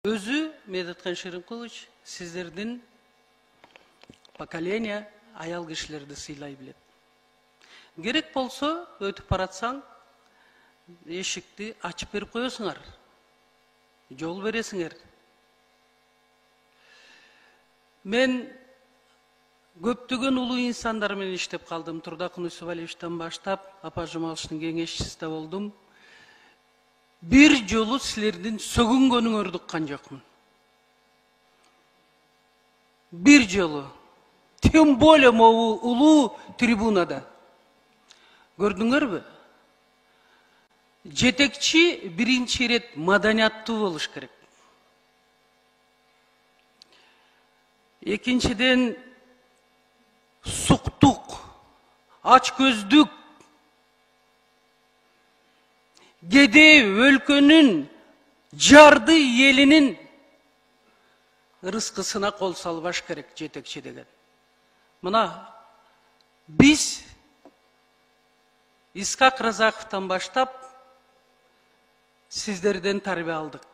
Özü Медетхан Шеримкулович сиздердин поколение аял кишилерди сыйлай билет. Керек болсо өтүп баратсаң, эшикти ачып берип коесуңар. Жол бересиңер. Мен көптөгөн улуу инсандар менен иштеп калдым. Турдакун Усубалиевичтен баштап, Апа Жумаловичтин кеңешчиси да болдум. Bir жолу силердин сөгүнгөнүңөрдү уккан жокмун. Bir жолу. Тем более могу улуу трибунада. Көрдүңөрбү? Жетекчи биринчи ирет маданияттуу болуш керек. Экинчиден суктук, ачкөздүк, кедей өлкөнүн жарды элинин ырыскысына кол салбаш керек жетекчи деген. Мына биз Искак Разаковтан баштап сиздерден тарбия алдык.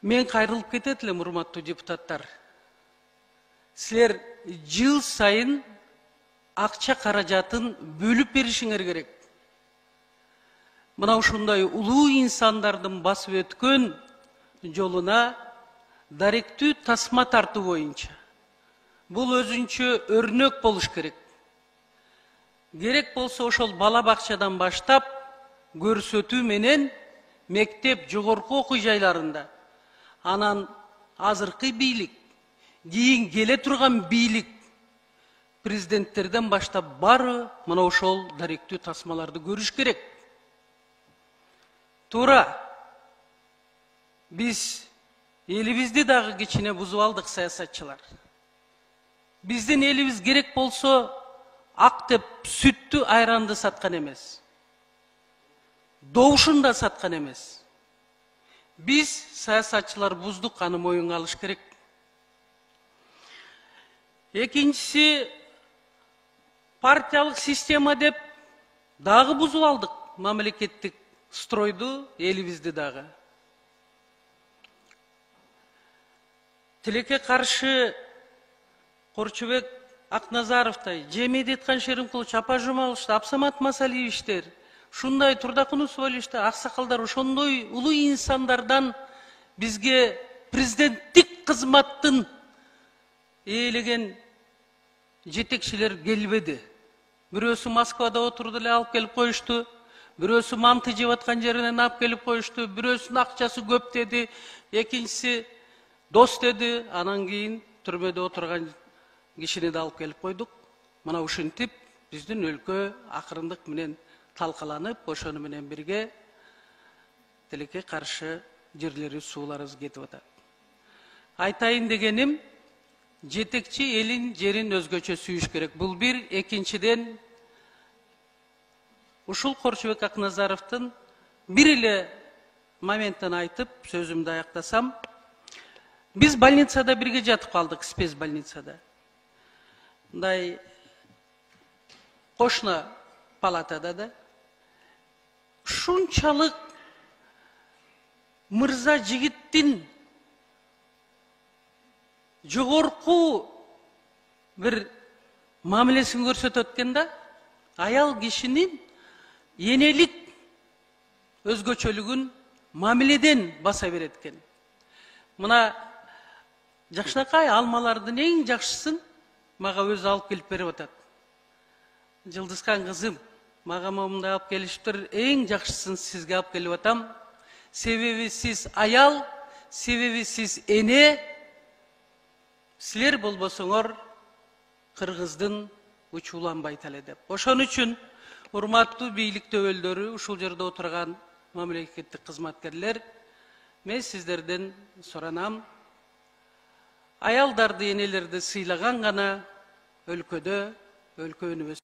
Мен кайрылып кетет элем, урматтуу депутаттар. Силер жыл сайын акча каражатын бөлүп беришиңер керек. Мына ушундай улуу инсандардын басып өткөн жолуна даректүү тасма тартуу боюнча. Бул өзүнчө өрнөк болуш керек. Керек болсо ошол бала бакчадан баштап көрсөтүү менен мектеп, жогорку окуу жайларында, анан азыркы бийлик, кийин келе турган бийлик президенттерден баштап бары мына ошол даректүү тасмаларды көрүш керек. Туура. Биз элибизди дагы кичине бузуп алдык саясатчылар. Биздин элибиз керек болсо ак деп сүттү, айранды саткан эмес. Добушун да саткан эмес. Биз саясатчылар буздук, аны моюнга алыш керек. Экинчиси, партиялык система деп дагы бузуп алдык мамлекеттик стройду, элибизди дагы. Тилекке каршы Корчубек Акназаровтай, Медетхан Шеримкулович, Апа Жумалович, Абсамат Масалиевичтер, шундай Турдакун Усубалиевичтер, аксакалдар, ошондой улуу инсандардан бизге президенттик кызматтын ээлеген жетекчилер келбеди. Бирөөсү Москвада отурду эле алып келип коюшту, бирөөсү манты жеп аткан жеринен алып келип коюшту, бирөөсүнүн акчасы көп деди, экинчиси дос деди, анан кийин түрмөдө отурган кишини да алып келип койдук. Мына ушинтип биздин өлкө акырындык менен талкаланып, ошону менен бирге тилекке каршы жерлери сууларыбыз кетип атат. Айтайын дегеним, жетекчи элин жерин өзгөчө сүйүш керек. Бул бир. Экинчиден, ушул Корчубек Акназаровдун бир эле моменттен айтып, сөзүмдү аяктасам, биз больницада бирге жатып калдык, спец больницада. Мындай кошуна палатада да. Шунчалык мырза жигиттин жогорку бир мамилесин көрсөтөт экен да, аял кишинин энелик өзгөчөлүгүн мамиледен баса берет экен. Мына жакшынакай алмалардын эң жакшысын мага өзү алып келип берип атат. Жылдызхан кызым, мага момундай алып келишиптир, эң жакшысын сизге алып келип атам. Себеби сиз аял, себеби сиз эне, силер болбосоңор кыргыздын учу уланбайт эле деп. Ошон үчүн урматтуу бийлик төбөлдөрү, ушул жерде отурган мамлекеттик кызматкерлер, мен сиздерден суранам, аялдарды, энелерди сыйлаган гана өлкөдө өлкө өнүгөсү